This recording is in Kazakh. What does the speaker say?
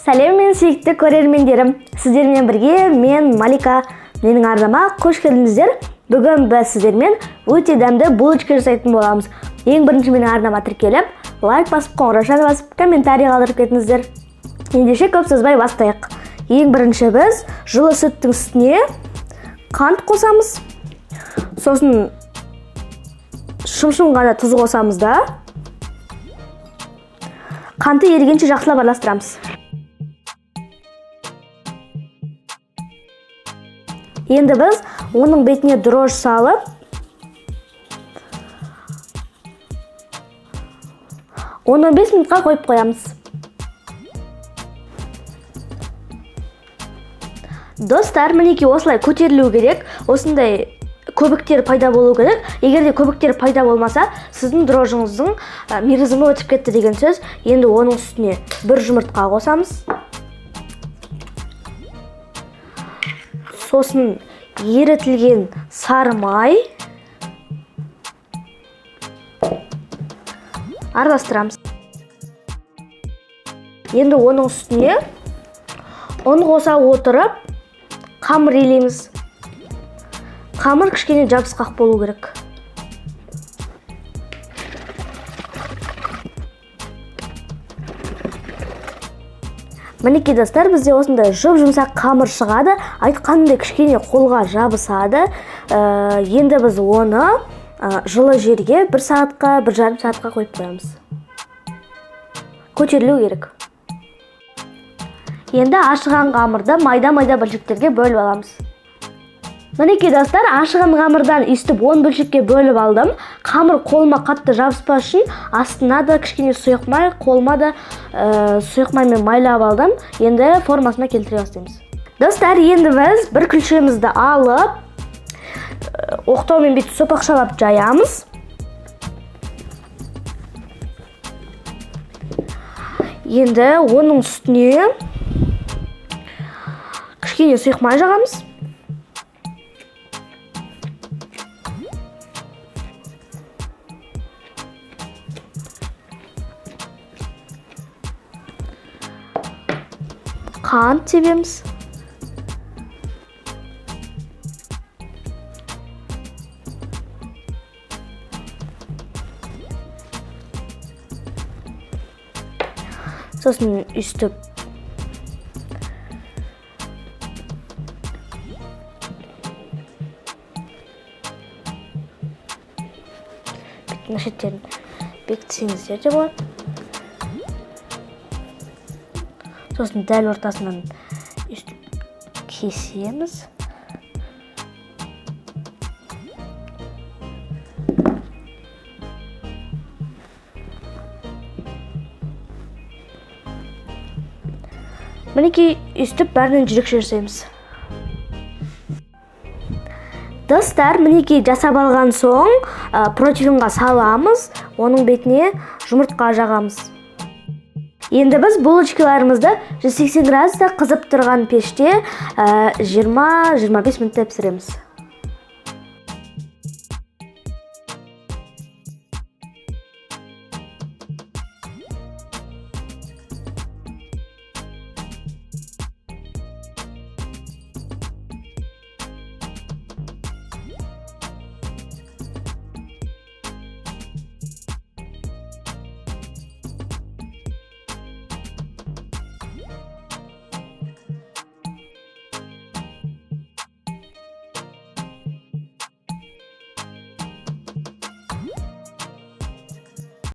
Сәлем мен сүйікті көрермендерім. Сіздермен бірге мен Малика. Менің арнама қош келдіңіздер. Бүгін біз сіздермен өте дәмді булочка жасайтын боламыз. Ең бірінші менің арнама тіркеліп, лайк басып, қоңырау басып, комментарий қалдырып кетіңіздер. Ендеше көп сөзбай бастайық. Ең бірінші біз жылы сүттің үстіне қант қосамыз. Сосын шым-шым ғана тұз қосамыз да. Қанты ерігенше жақсылап араластырамыз. Енді біз оның бетіне дрожж салып, оны 15 минутқа қойып қоямыз. Достар, мінекей осылай көтерілу керек, осындай көбіктер пайда болу керек. Егер де көбіктер пайда болмаса, сіздің дрожжыңыздың мерзімі өтіп кетті деген сөз. Енді оның үстіне бір жұмыртқа қосамыз. Сосын ерітілген сары май араластырамыз. Енді оның үстіне ұн қоса отырып қамыр илейміз. Қамыр кішкене жабысқақ болу керек. Мінекей достар, бізде осындай жұп-жұмсақ қамыр шығады, айтқанымдай кішкене қолға жабысады. Енді біз оны жылы жерге 1 сағатқа, 1,5 сағатқа қойып қоямыз. Көтерілу керек. Енді ашыған қамырды майда-майда бөлшектерге бөліп аламыз. Мінекей достар, ашыған қамырдан үстіп 10 бөлшекке бөліп алдым. Қамыр қолыма қатты жабыспас үшін астына да кішкене сұйық май, қолыма да сұйық маймен майлап алдым. Енді формасына келтіре бастаймыз. Достар, енді біз бір күлшемізді алып, оқтаумен бүйтіп сопақшалап жаямыз. Енді оның үстіне кішкене сұйық май жағамыз. Қант себеміз. Сосын үстіп беттің шеттерін бекітсеңіздер де болады. Сосын дәл ортасынан үстіп кесеміз. Мінекей үстіп бәрінен жүрекше жасаймыз. Достар, мінекей жасап алған соң противенға саламыз, оның бетіне жұмыртқа жағамыз. Енді біз булочкаларымызды 180 градуста қызып тұрған пеште 20-25 минутта пісіреміз.